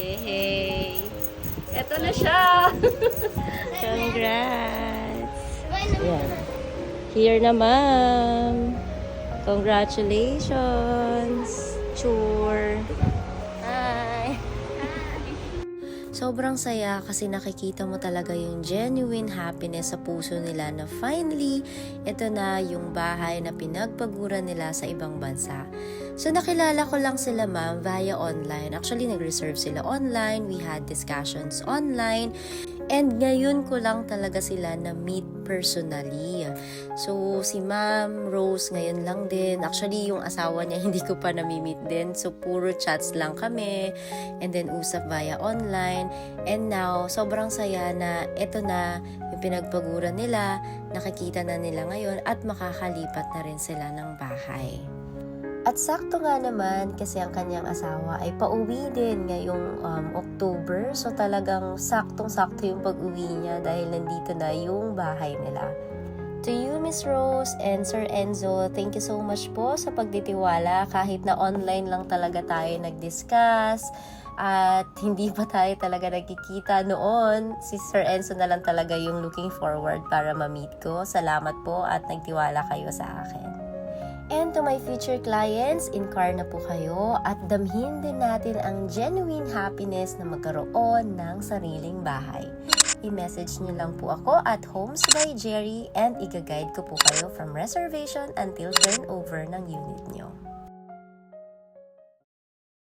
Yay! Eto na siya! Congrats! Yan. Here na, ma'am. Congratulations! Sure! Hi! Sobrang saya kasi nakikita mo talaga yung genuine happiness sa puso nila na finally, ito na yung bahay na pinagpaguran nila sa ibang bansa. So nakilala ko lang sila ma'am via online. Actually, nag-reserve sila online. We had discussions online. And ngayon ko lang talaga sila na-meet personally. So, si Ma'am Rose ngayon lang din. Actually, yung asawa niya hindi ko pa nami-meet din. So, puro chats lang kami. And then, usap via online. And now, sobrang saya na ito na yung pinagpaguran nila. Nakikita na nila ngayon at makakalipat na rin sila ng bahay. At sakto nga naman kasi ang kanyang asawa ay pauwi din ngayong October. So talagang saktong-sakto yung pag-uwi niya dahil nandito na yung bahay nila. To you, Miss Rose and Sir Enzo, thank you so much po sa pagtitiwala kahit na online lang talaga tayo nag-discuss. At hindi pa tayo talaga nagkikita noon. Si Sir Enzo na lang talaga yung looking forward para ma-meet ko. Salamat po at nagtiwala kayo sa akin. And to my future clients, in-car na po kayo at damhin din natin ang genuine happiness na magkaroon ng sariling bahay. I-message niyo lang po ako at Homes by Jerry and i-guide ko po kayo from reservation until turnover ng unit niyo.